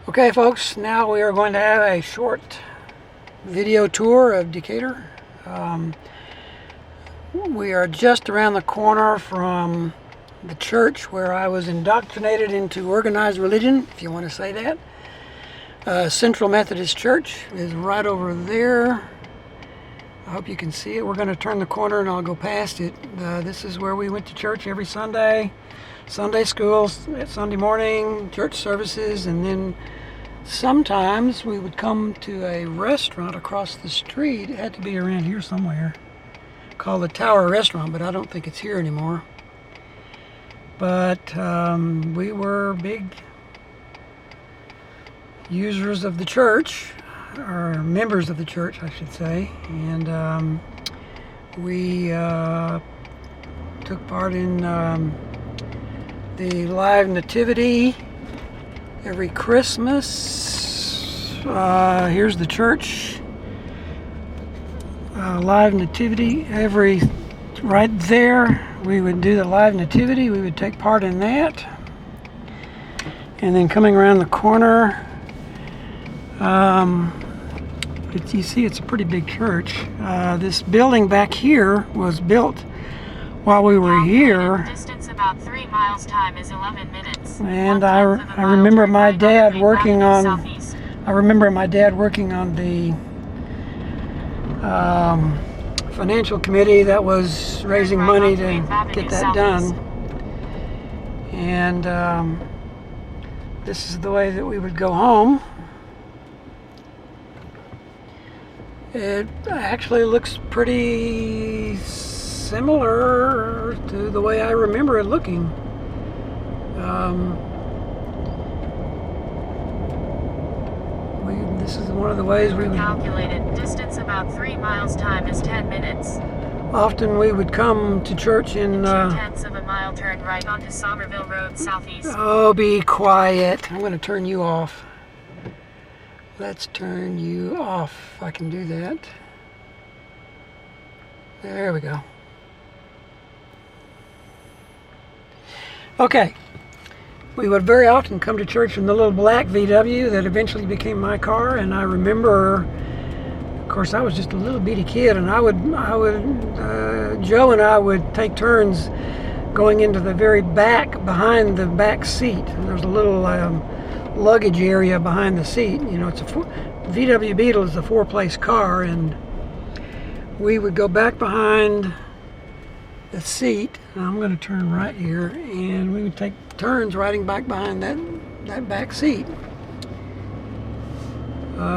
Okay folks, now we are going to have a short video tour of Decatur. We are just around the corner from the church where I was indoctrinated into organized religion, if you want to say that. Central Methodist Church is right over there. I hope you can see it. We're going to turn the corner and I'll go past it. This is where we went to church every Sunday. Sunday schools, Sunday morning, church services, and then sometimes we would come to a restaurant across the street. It had to be around here somewhere, called the Tower Restaurant, but I don't think it's here anymore. But we were big users of the church, or members of the church, I should say, and we took part in the live nativity every Christmas. Here's the church. Live nativity right there. We would do the live nativity. We would take part in that. And then coming around the corner, you see it's a pretty big church. This building back here was built while we were here. Distance about 3 miles. Time is 11 minutes. And I remember my dad working on. I remember my dad working on the financial committee that was raising money to get that done. And this is the way that we would go home. It actually looks pretty similar to the way I remember it looking. This is one of the ways we would... Calculated distance about 3 miles. Time is 10 minutes. Often we would come to church in... 2/10 of a mile, turn right onto Somerville Road southeast. Oh, be quiet. I'm going to turn you off. Let's turn you off. I can do that. There we go. Okay. We would very often come to church in the little black VW that eventually became my car, and I remember, of course, I was just a little bitty kid, and Joe and I would take turns going into the very back, behind the back seat. And there's a little luggage area behind the seat. You know, VW Beetle is a 4-place car, and we would go back behind the seat. And I'm going to turn right here, and we would take turns riding back behind that back seat.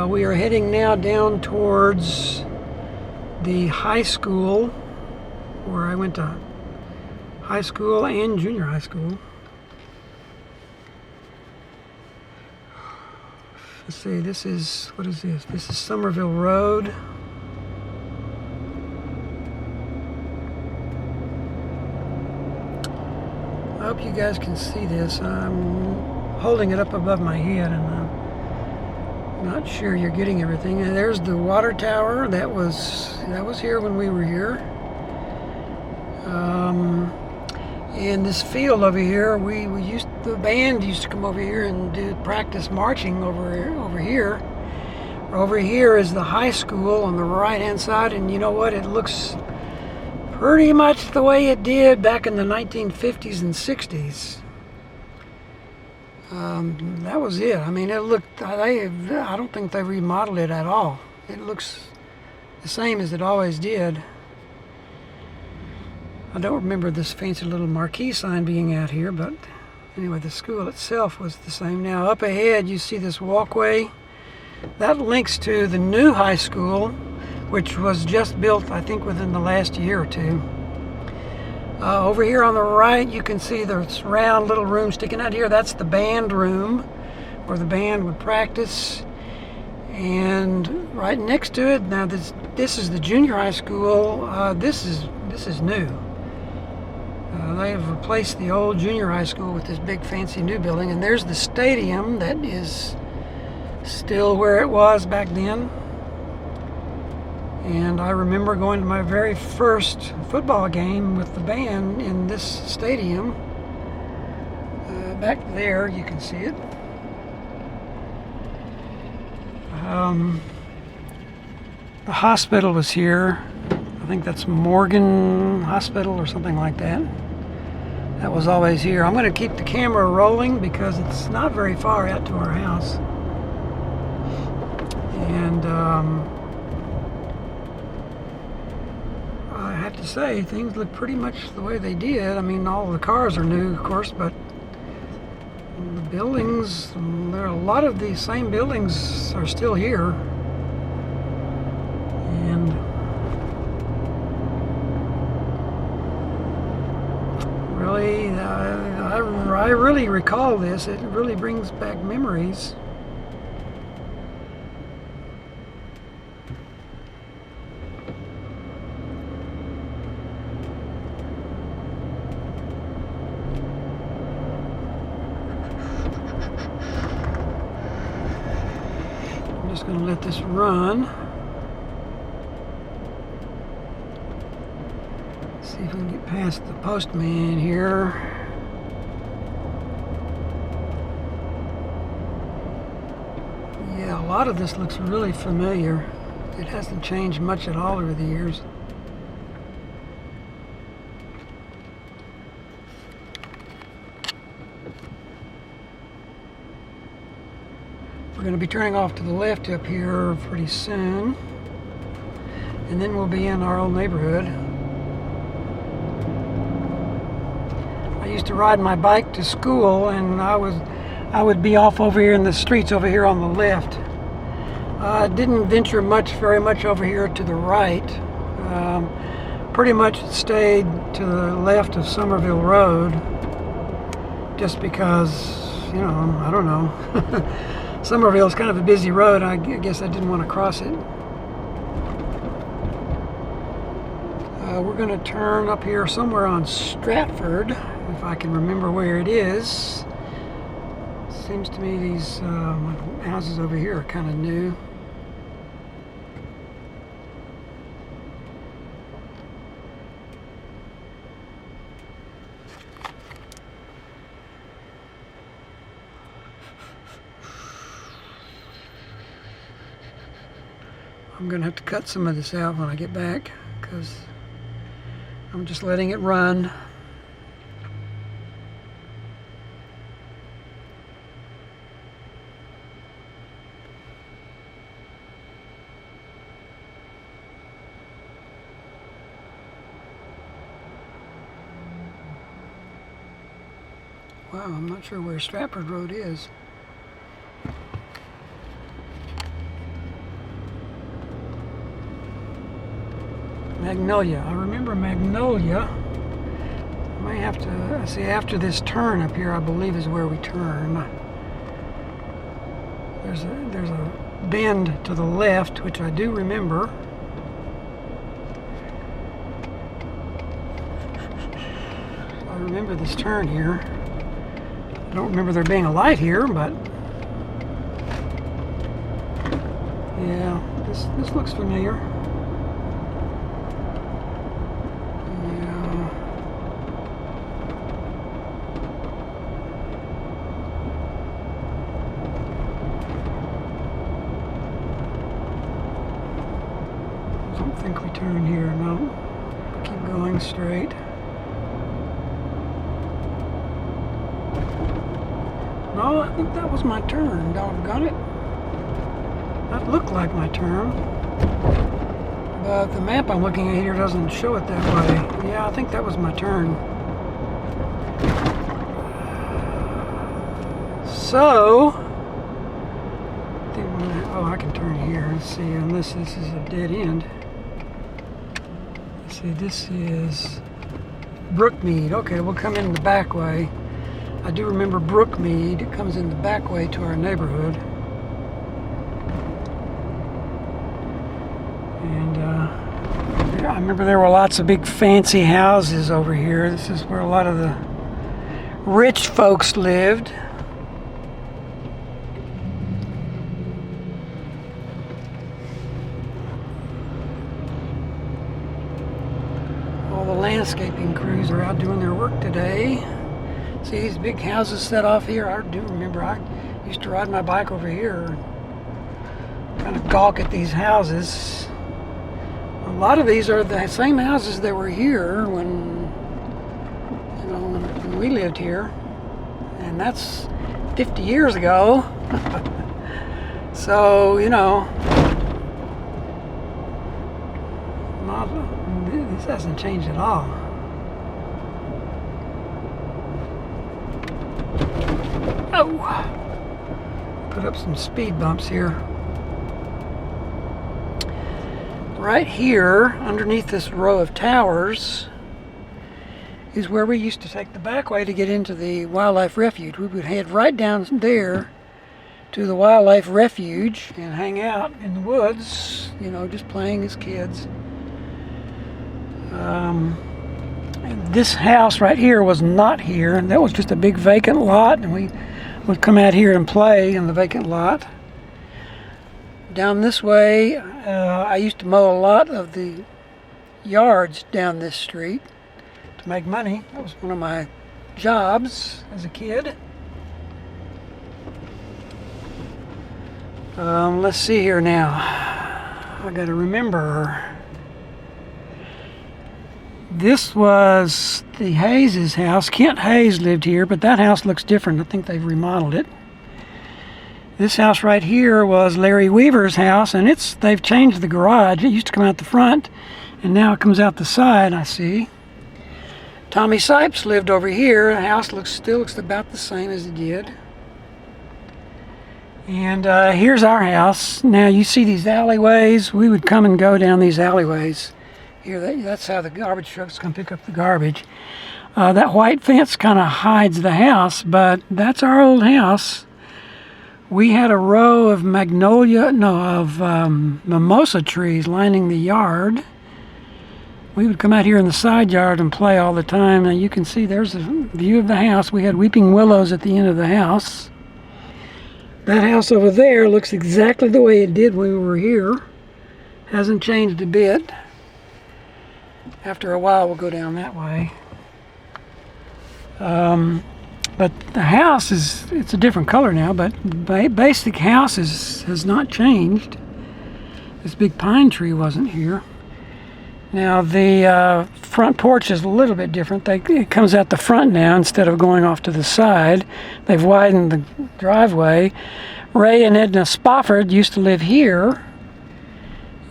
We are heading now down towards the high school, where I went to high school and junior high school. Let's see, what is this? This is Somerville Road. I hope you guys can see this. I'm holding it up above my head, and I'm not sure you're getting everything. And there's the water tower that was here when we were here. And this field over here, the band used to come over here and do practice marching over here. Over here is the high school on the right-hand side, and you know what? It looks pretty much the way it did back in the 1950s and 60s. That was it. I mean, it looked, I don't think they remodeled it at all. It looks the same as it always did. I don't remember this fancy little marquee sign being out here, but anyway, the school itself was the same. Now, up ahead, you see this walkway. That links to the new high school, which was just built, I think, within the last year or two. Over here on the right, you can see this round little room sticking out here. That's the band room, where the band would practice. And right next to it, now this is the junior high school. This is new. They have replaced the old junior high school with this big fancy new building. And there's the stadium that is still where it was back then. And I remember going to my very first football game with the band in this stadium. Back there, you can see it. The hospital was here. I think that's Morgan Hospital or something like that. That was always here. I'm going to keep the camera rolling because it's not very far out to our house. And I have to say, things look pretty much the way they did. I mean, all the cars are new, of course, but the buildings, there are a lot of these same buildings are still here. And really, I really recall this. It really brings back memories. I'm just going to let this run. See if we can get past the postman here. Yeah, a lot of this looks really familiar. It hasn't changed much at all over the years. We're going to be turning off to the left up here pretty soon. And then we'll be in our old neighborhood. I used to ride my bike to school, and I would be off over here in the streets over here on the left. I didn't venture very much over here to the right. Pretty much stayed to the left of Somerville Road, just because, you know, I don't know. Somerville's kind of a busy road. I guess I didn't want to cross it. We're going to turn up here somewhere on Stratford, if I can remember where it is. Seems to me these houses over here are kind of new. I'm going to have to cut some of this out when I get back because I'm just letting it run. Wow, I'm not sure where Stratford Road is. Magnolia. I remember Magnolia. I might have to see after this turn up here, I believe is where we turn. There's a bend to the left, which I do remember. I remember this turn here. I don't remember there being a light here, but yeah, this looks familiar. I don't think we turn here, no. Keep going straight. No, I think that was my turn. Doggone it. That looked like my turn. But the map I'm looking at here doesn't show it that way. Yeah, I think that was my turn. So, oh, I can turn here. Let's see, unless this is a dead end. Let's see, this is Brookmead. Okay, we'll come in the back way. I do remember Brookmead. It comes in the back way to our neighborhood. And yeah, I remember there were lots of big fancy houses over here. This is where a lot of the rich folks lived. All the landscaping crews are out doing their work today. See these big houses set off here? I do remember I used to ride my bike over here. kind of gawk at these houses. A lot of these are the same houses that were here when we lived here, and that's 50 years ago. So, this hasn't changed at all. Oh, put up some speed bumps here. Right here, underneath this row of towers, is where we used to take the back way to get into the wildlife refuge. We would head right down there to the wildlife refuge and hang out in the woods, just playing as kids. This house right here was not here, and that was just a big vacant lot, and we would come out here and play in the vacant lot. Down this way, I used to mow a lot of the yards down this street to make money. That was one of my jobs as a kid. Let's see here now. I gotta remember. This was the Hayes' house. Kent Hayes lived here, but that house looks different. I think they've remodeled it. This house right here was Larry Weaver's house, and they've changed the garage. It used to come out the front, and now it comes out the side, I see. Tommy Sipes lived over here. The house still looks about the same as it did. And here's our house. Now you see these alleyways. We would come and go down these alleyways. Here, that's how the garbage trucks come pick up the garbage. That white fence kind of hides the house, but that's our old house. We had a row of mimosa trees lining the yard. We would come out here in the side yard and play all the time. Now you can see there's a view of the house. We had weeping willows at the end of the house. That house over there looks exactly the way it did when we were here. Hasn't changed a bit. After a while, we'll go down that way. But the house it's a different color now, but basic house has not changed. This big pine tree wasn't here. Now the front porch is a little bit different. It comes out the front now instead of going off to the side. They've widened the driveway. Ray and Edna Spofford used to live here.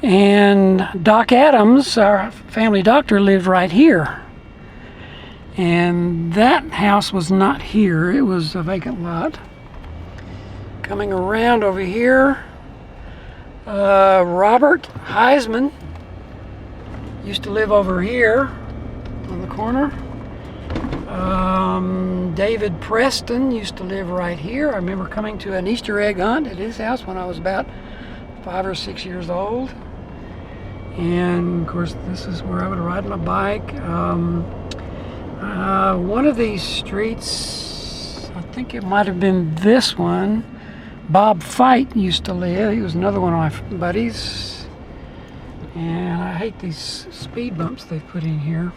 And Doc Adams, our family doctor, lived right here. And that house was not here. It was a vacant lot. Coming around over here, Robert Heisman used to live over here on the corner. David Preston used to live right here. I remember coming to an Easter egg hunt at his house when I was about 5 or 6 years old. And of course, this is where I would ride my bike. One of these streets, I think it might have been this one, Bob Fight used to live. He was another one of my buddies. And I hate these speed bumps they've put in here.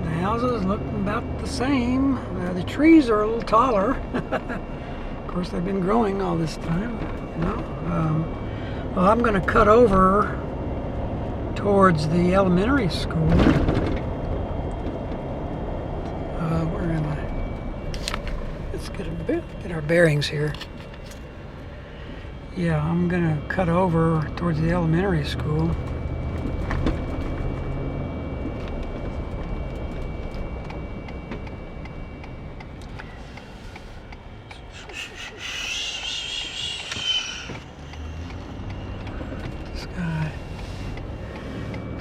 The houses look about the same. The trees are a little taller. Of course, they've been growing all this time. Well, I'm going to cut over towards the elementary school. Where am I? Let's get our bearings here. Yeah, I'm going to cut over towards the elementary school.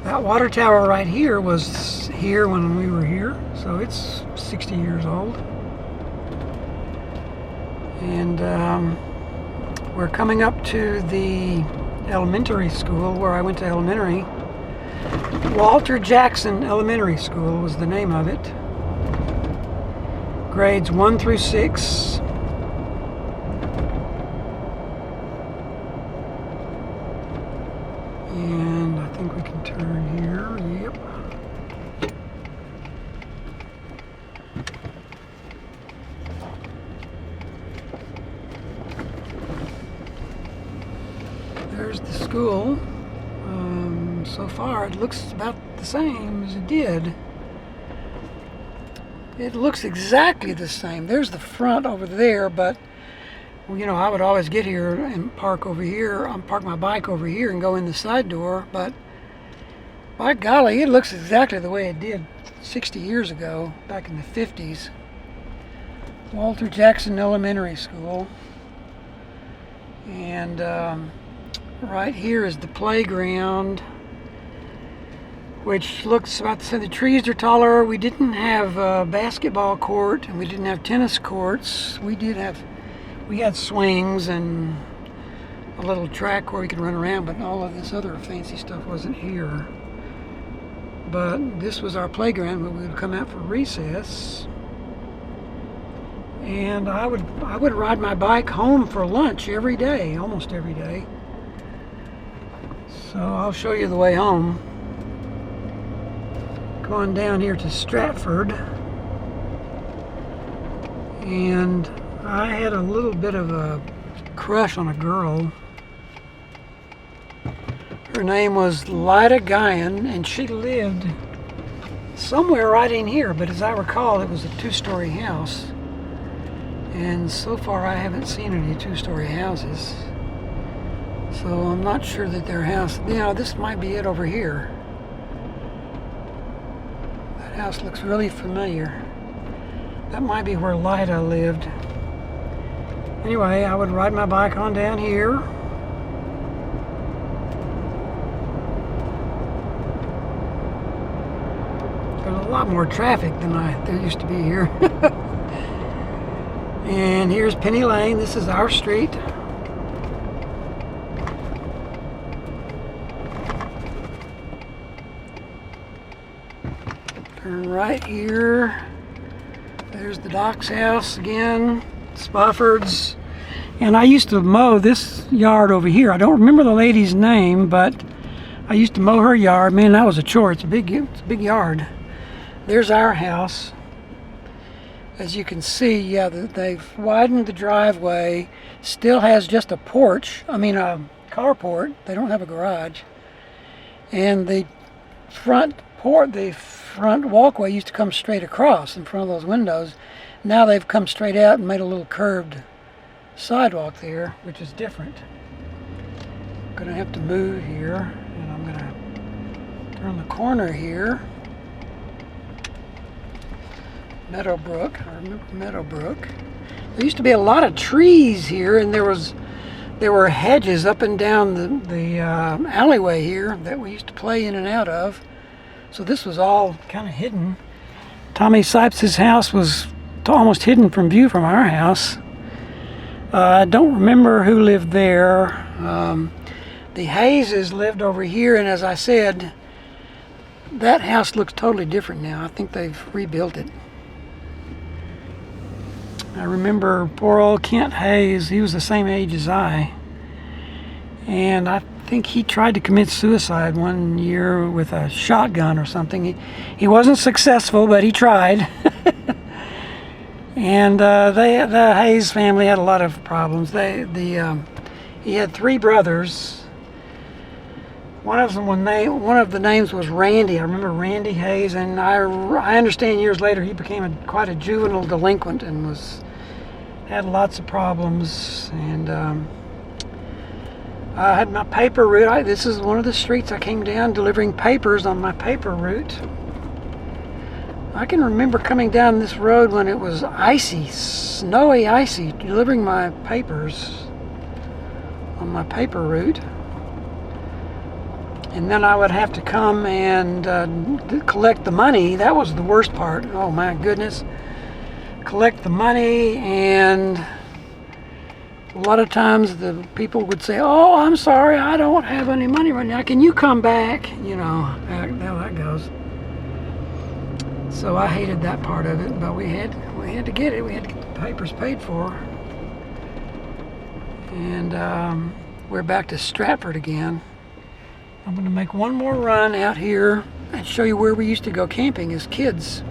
That water tower right here was here when we were here, so it's 60 years old. And we're coming up to the elementary school where I went to elementary. Walter Jackson Elementary School was the name of it. Grades 1 through 6. And I think we can turn here. Yep. school. So far it looks about the same as it did. It looks exactly the same. There's the front over there, but you know, I would always get here and park over here. Park my bike over here and go in the side door, but by golly, it looks exactly the way it did 60 years ago, back in the 50s. Walter Jackson Elementary School. And right here is the playground, which looks about the same. The trees are taller. We didn't have a basketball court, and we didn't have tennis courts. We had swings and a little track where we could run around, but all of this other fancy stuff wasn't here. But this was our playground when we would come out for recess. And I would ride my bike home for lunch every day, almost every day. So I'll show you the way home. Going down here to Stratford, and I had a little bit of a crush on a girl. Her name was Lyda Guyan, and she lived somewhere right in here, but as I recall, it was a two-story house. And so far I haven't seen any two-story houses, so I'm not sure that their house, you know, this might be it over here. House looks really familiar. That might be where Lyda lived. Anyway, I would ride my bike on down here. There's a lot more traffic than there used to be here. And here's Penny Lane. This is our street. Turn right here. There's the Doc's house again, Spofford's. And I used to mow this yard over here. I don't remember the lady's name, but I used to mow her yard. Man, that was a chore. It's a big yard. There's our house. As you can see, yeah, they've widened the driveway. Still has just a porch. I mean, a carport. They don't have a garage. And the front walkway used to come straight across in front of those windows. Now they've come straight out and made a little curved sidewalk there, which is different. I'm gonna have to move here, and I'm gonna turn the corner here. Meadowbrook, I remember Meadowbrook. There used to be a lot of trees here, and there were hedges up and down the alleyway here that we used to play in and out of. So this was all kind of hidden. Tommy Sipes' house was almost hidden from view from our house. I don't remember who lived there. The Hayeses lived over here, and as I said, that house looks totally different now. I think they've rebuilt it. I remember poor old Kent Hayes. He was the same age as I. And I think he tried to commit suicide one year with a shotgun or something. He wasn't successful, but he tried. And the Hayes family had a lot of problems. He had three brothers. One of the names was Randy. I remember Randy Hayes, and I understand years later he became quite a juvenile delinquent and had lots of problems. And I had my paper route. This is one of the streets I came down delivering papers on my paper route. I can remember coming down this road when it was icy, snowy, icy, delivering my papers on my paper route. And then I would have to come and collect the money. That was the worst part. Oh my goodness. Collect the money, and a lot of times the people would say, "Oh, I'm sorry, I don't have any money right now. Can you come back?" You know how that goes. So I hated that part of it, but we had to get it. We had to get the papers paid for. And we're back to Stratford again. I'm going to make one more run out here and show you where we used to go camping as kids.